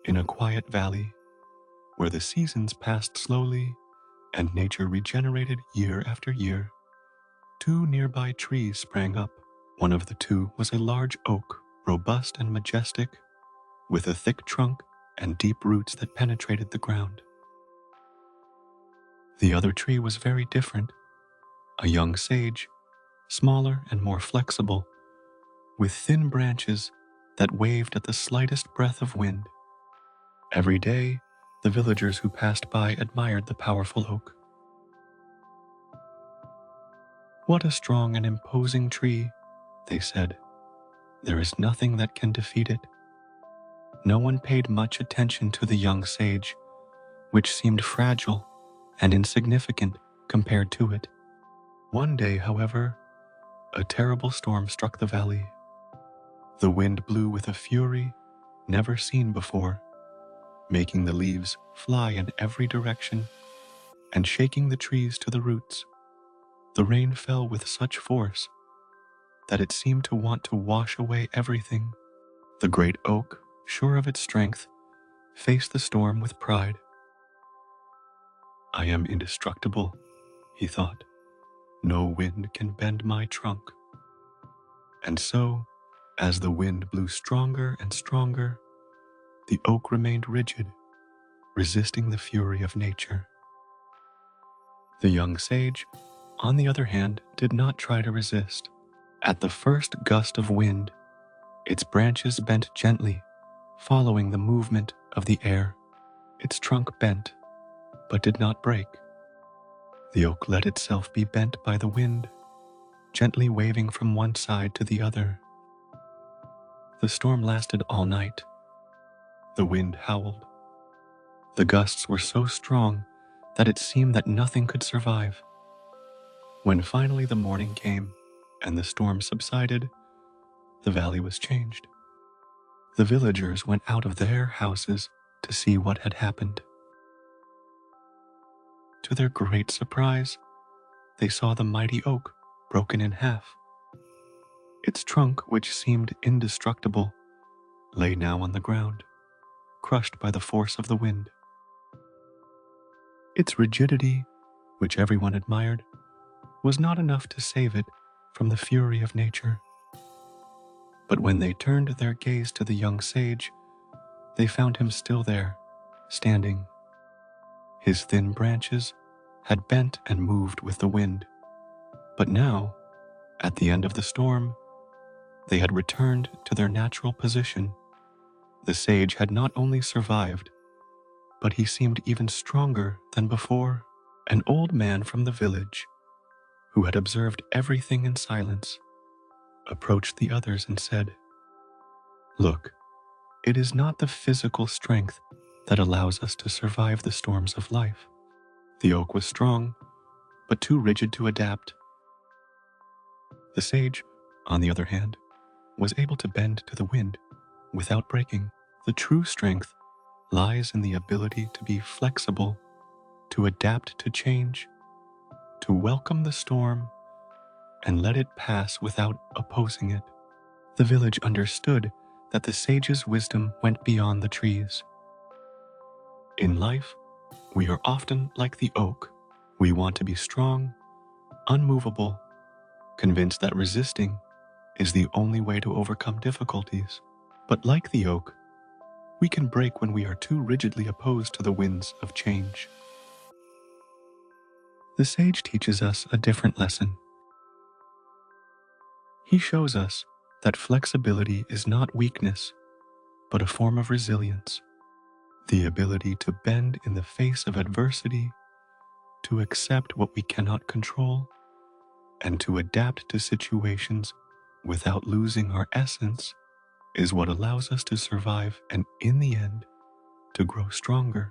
In a quiet valley, where the seasons passed slowly and nature regenerated year after year, two nearby trees sprang up. One of the two was a large oak, robust and majestic, with a thick trunk and deep roots that penetrated the ground. The other tree was very different, a young sage, smaller and more flexible, with thin branches that waved at the slightest breath of wind. Every day, the villagers who passed by admired the powerful oak. "What a strong and imposing tree," they said. "There is nothing that can defeat it." No one paid much attention to the young sage, which seemed fragile and insignificant compared to it. One day, however, a terrible storm struck the valley. The wind blew with a fury never seen before, making the leaves fly in every direction and shaking the trees to the roots. The rain fell with such force that it seemed to want to wash away everything. The great oak, sure of its strength, faced the storm with pride. "I am indestructible," he thought. "No wind can bend my trunk." And so, as the wind blew stronger and stronger, the oak remained rigid, resisting the fury of nature. The young sage, on the other hand, did not try to resist. At the first gust of wind, its branches bent gently, following the movement of the air. Its trunk bent, but did not break. The oak let itself be bent by the wind, gently waving from one side to the other. The storm lasted all night. The wind howled. The gusts were so strong that it seemed that nothing could survive. When finally the morning came and the storm subsided, the valley was changed. The villagers went out of their houses to see what had happened. To their great surprise, they saw the mighty oak broken in half. Its trunk, which seemed indestructible, lay now on the ground, crushed by the force of the wind. Its rigidity, which everyone admired, was not enough to save it from the fury of nature. But when they turned their gaze to the young sage, they found him still there, standing. His thin branches had bent and moved with the wind, but now, at the end of the storm, they had returned to their natural position. The sage had not only survived, but he seemed even stronger than before. An old man from the village, who had observed everything in silence, approached the others and said, "Look, it is not the physical strength that allows us to survive the storms of life. The oak was strong, but too rigid to adapt. The sage, on the other hand, was able to bend to the wind without breaking. The true strength lies in the ability to be flexible, to adapt to change, to welcome the storm and let it pass without opposing it." The village understood that the sage's wisdom went beyond the trees. In life, we are often like the oak. We want to be strong, unmovable, convinced that resisting is the only way to overcome difficulties. But like the oak, we can break when we are too rigidly opposed to the winds of change. The sage teaches us a different lesson. He shows us that flexibility is not weakness, but a form of resilience. The ability to bend in the face of adversity, to accept what we cannot control, and to adapt to situations without losing our essence is what allows us to survive and, in the end, to grow stronger.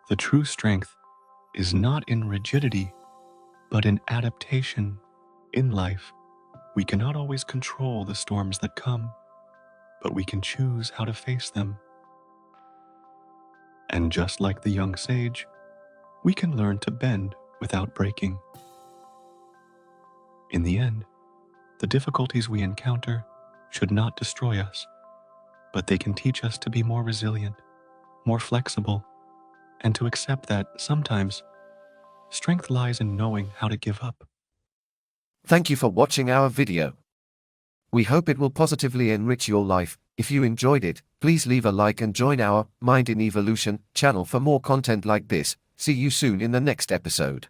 The true strength is not in rigidity, but in adaptation. In life, we cannot always control the storms that come, but we can choose how to face them. And just like the young sage, we can learn to bend without breaking. In the end, the difficulties we encounter should not destroy us, but they can teach us to be more resilient, more flexible, and to accept that sometimes strength lies in knowing how to give up. Thank you for watching our video. We hope it will positively enrich your life. If you enjoyed it, please leave a like and join our Mind in Evolution channel for more content like this. See you soon in the next episode.